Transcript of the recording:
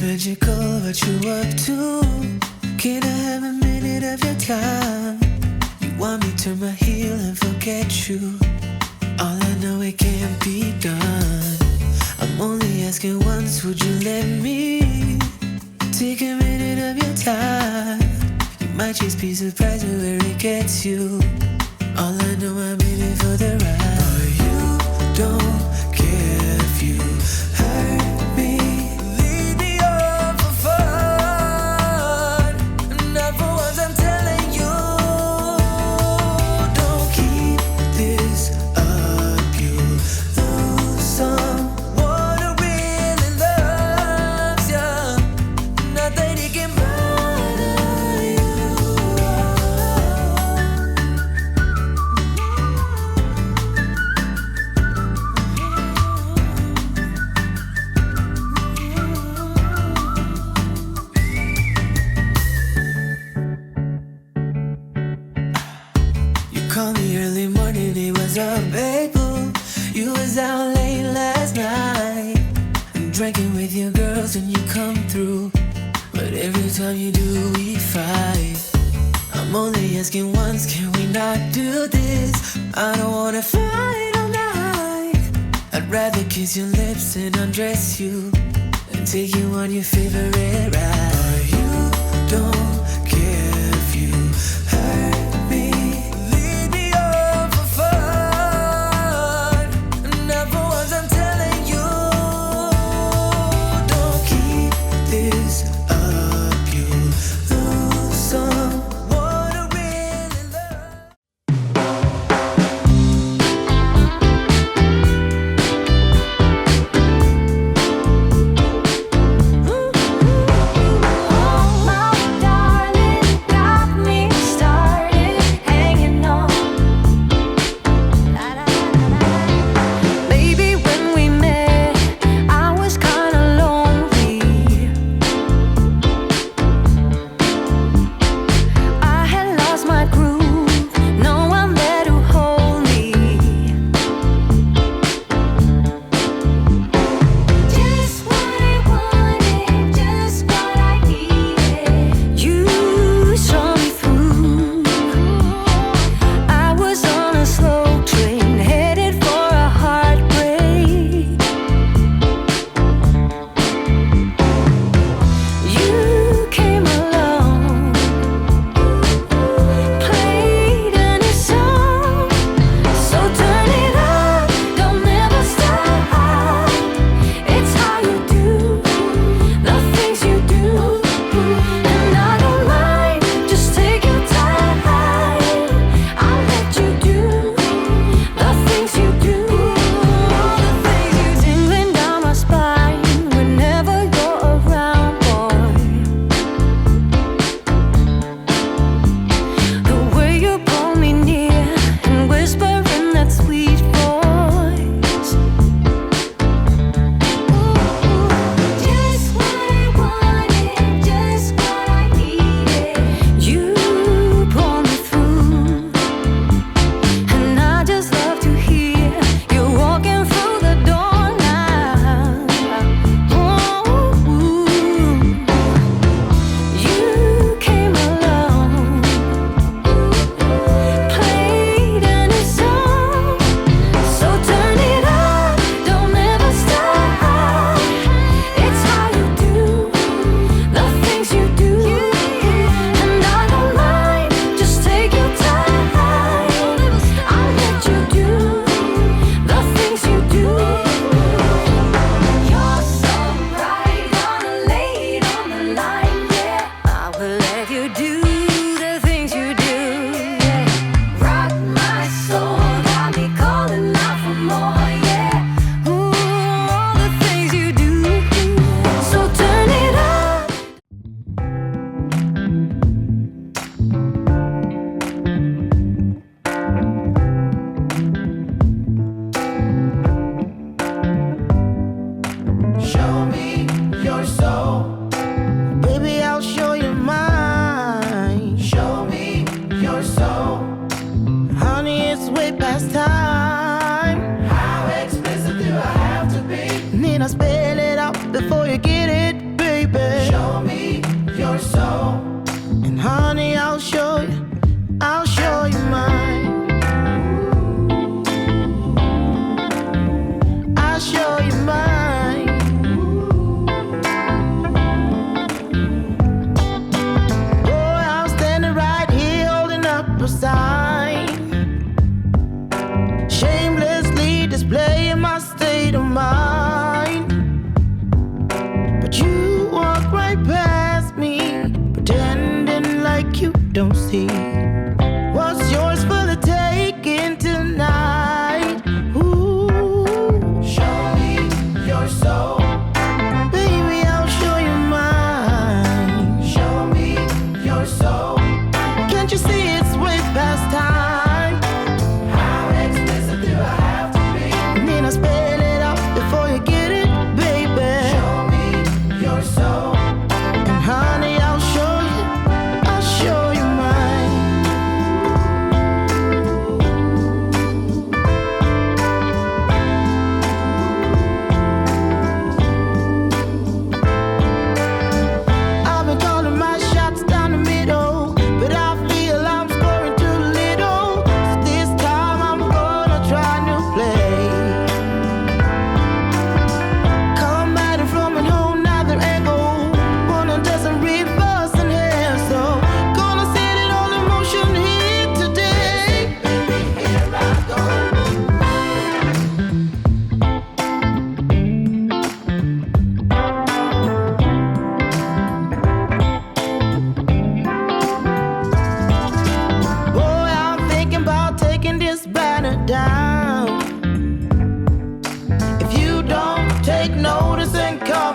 magical, what you up to? Can I have a minute of your time? You want me to turn my heel and forget you? All I know, it can't be done. I'm only asking once, would you let me take a minute of your time? You might just be surprised at where it gets you. All I know, I'm in it for the ride. But you don't care if you hurt me. Lead me on for fun. Not for once, I'm telling you. Don't keep this up. You lose someone who really loves you. Not that he can bother you. You called me early morning, it was up, babe. You was out late last night, drinking with your girls and you come through. But every time you do, we fight. I'm only asking once, can we not do this? I don't wanna fight all night. I'd rather kiss your lips and undress you and take you on your favorite ride. But you don't care if you hurt me. Lead me on for fun. Not for once, I'm telling you. Don't keep this up. You lose someone who really loves. Oh, my darling, got me started hanging on. Baby, when we met, I was kinda lonely. I had lost my groove, no one there to hold me. Just what I wanted, just what I needed. You saw me through. I was on a slow train headed for a heartbreak. You came along, played a new song. So turn it up, don't ever stop. It's how you do the things you do, and I don't mind. Just take your time. I'll let you do the things you do. The things you tingling down my spine whenever you're around, boy. The way you pull me near and whisper in that sweet voice. Just what I wanted, just what I needed. You pull me through, and I just love to hear you walking through the door now. You came along, played a new song. So turn it up, don't ever stop. It's how you do the things you do, and I don't mind. Just take your time. I'll let you do the things you do. You're so bright on a late on the line, yeah. I will let you do the things you do, yeah. Rock my soul, got me calling out for more, yeah. Ooh, all the things you do. So turn it up. Show me your soul. Baby, I'll show you mine. Show me your soul. Honey, it's way past time. How explicit do I have to be? Need I spell it out before you get it, baby? scooters and cars.